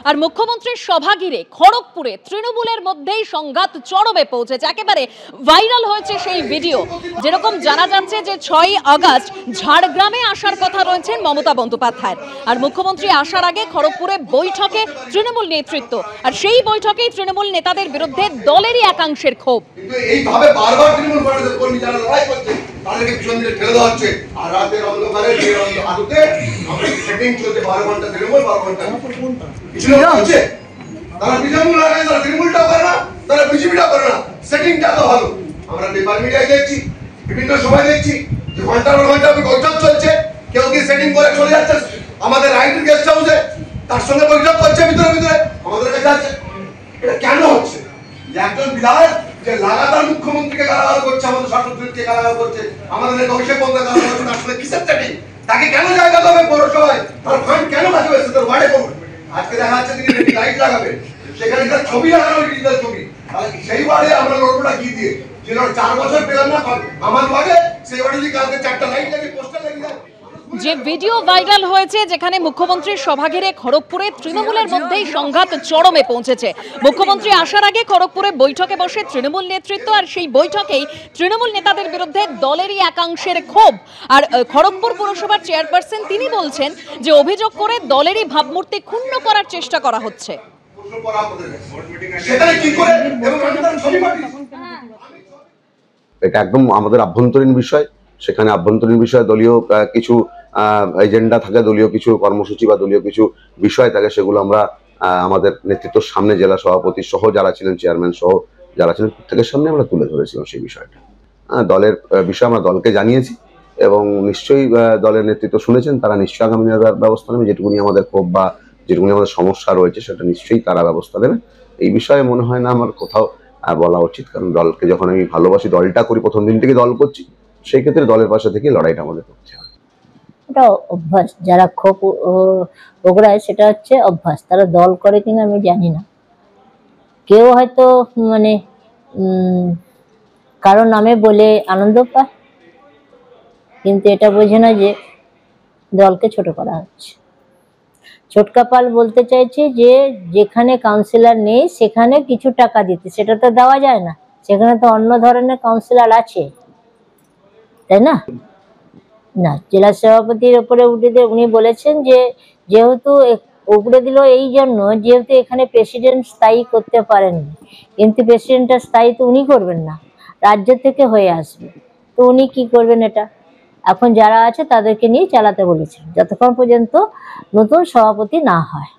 আর মুখ্যমন্ত্রীর সভা ঘিরে খড়গপুরে তৃণমূলের মধ্যেই সংঘাত চরমে পৌঁছেছে। একেবারে ভাইরাল হয়েছে সেই ভিডিও। যেরকম জানা যাচ্ছে যে 6ই আগস্ট ঝাড়গ্রামে আসার কথা রয়েছেন মমতা বন্দ্যোপাধ্যায়ের, আর মুখ্যমন্ত্রী আসার আগে খড়গপুরে বৈঠকে তৃণমূল নেতৃত্ব, আর সেই বৈঠকেই তৃণমূল নেতাদের বিরুদ্ধে দলেরই একাংশের ক্ষোভ। এইভাবে বারবার তৃণমূল কর্মী যারা লড়াই করছে তাদেরকে পিছন দিকে ঠেলে দেওয়া হচ্ছে। আর রাতের অন্ধকারে আলোতে আমরা সেটিং চলছে 12 ঘন্টা তৃণমূল 12 ঘন্টা কিছু হচ্ছে। তারা তৃণমূল লাগায়, তারা তৃণমূলটাও করে না, তারা বিজেপিটাও করে না। সেটিংটা তো ভালো। আমরা পেপার মিডিয়ায় দেখছি, বিভিন্ন সময় দেখছি যে ঘন্টার পর ঘন্টা বৈঠক চলছে, কেউ কি সেটিং করে চলে যাচ্ছে আমাদের রাইটের গেস্ট হাউসে, তার সঙ্গে বৈঠক করছে ভিতরে ভিতরে আমাদের কাছে আছে। এটা কেন হচ্ছে? একজন বিধায়ক যে লাগাতার মুখ্যমন্ত্রীকে গালাগাল করছে, আমাদের শাসককে গালাগাল করছে, আমাদের অভিষেক বন্দ্যোপাধ্যায় গালাগাল করছে, তার সঙ্গে কিসের সেটিং? তাকে কেন জায়গা দেবে পৌরসভায়? তার ফান্ড কেন বাঁচবে? তার ওয়ার্ডে করবে। আজকে দেখা যাচ্ছে তিনি লাইট লাগাবে, সেখানে তার ছবি লাগানো, ডিজিটাল ছবি। তাহলে সেই ওয়ার্ডে আমরা লড়বোটা কি দিয়ে? যে 4 বছর পেলাম না আমার ওয়ার্ডে, সেই ওয়ার্ডে যদি কালকে 4টা লাইট লাগে, পোস্টার লাগিয়ে দেয়। যে ভিডিও ভাইরাল হয়েছে, যেখানে মুখ্যমন্ত্রীর সভা ঘিরে খড়গপুরে তৃণমূলের মধ্যেই সংঘাত চরমে পৌঁছেছে। মুখ্যমন্ত্রী আসার আগে খড়গপুরে বৈঠকে বসে তৃণমূল নেতৃত্ব, আর সেই বৈঠকেই তৃণমূল নেতাদের বিরুদ্ধে দলেরই একাংশের ক্ষোভ। আর খড়গপুর পুরসভার চেয়ারপারসন তিনি বলছেন যে অভিযোগ করে দলেরই ভাবমূর্তি ক্ষুণ্ণ করার চেষ্টা করা হচ্ছে। এটা একদম আমাদের আভ্যন্তরীণ বিষয়। সেখানে আভ্যন্তরীণ বিষয়ে দলীয় কিছু এজেন্ডা থাকে, দলীয় কিছু কর্মসূচি বা দলীয় কিছু বিষয় থাকে, সেগুলো আমরা আমাদের নেতৃত্বের সামনে, জেলা সভাপতি সহ যারা ছিলেন, চেয়ারম্যান সহ যারা ছিলেন, প্রত্যেকের সামনে আমরা তুলে ধরেছিলাম সেই বিষয়টা। দলের বিষয় আমরা দলকে জানিয়েছি এবং নিশ্চয়ই দলের নেতৃত্ব শুনেছেন। তারা নিশ্চয়ই আগামী ব্যবস্থা নেবে। যেটুকুনি আমাদের ক্ষোভ বা যেটুকুনি আমাদের সমস্যা রয়েছে সেটা নিশ্চয়ই তারা ব্যবস্থা নেবে। এই বিষয়ে মনে হয় না আমার কোথাও বলা উচিত, কারণ দলকে যখন আমি ভালোবাসি, দলটা করি, প্রথম দিন থেকে দল করছি, সেই ক্ষেত্রে দলের পাশে থেকে লড়াইটা আমাদের করতে হবে। এটা অভ্যাস, যারা ক্ষোভ ওগড়ায় সেটা হচ্ছে অভ্যাস। তারা দল করে কিনা আমি জানি না। কেউ হয়তো মানে কারো নামে বলে আনন্দ পায়, কিন্তু এটা বোঝে না যে দলকে ছোট করা হচ্ছে। ছোটকা পাল বলতে চাইছে যে যেখানে কাউন্সিলর নেই সেখানে কিছু টাকা দিতে, সেটা তো দেওয়া যায় না। সেখানে তো অন্য ধরনের কাউন্সিলর আছে, তাই না? না, জেলা সভাপতির উপরে উঠে দিয়ে উনি বলেছেন যে যেহেতু উপরে দিল এই জন্য যেহেতু এখানে প্রেসিডেন্ট স্থায়ী করতে পারেননি, কিন্তু প্রেসিডেন্টটা স্থায়ী তো উনি করবেন না, রাজ্য থেকে হয়ে আসবে। তো উনি কি করবেন? এটা এখন যারা আছে তাদেরকে নিয়ে চালাতে বলেছেন, যতক্ষণ পর্যন্ত নতুন সভাপতি না হয়।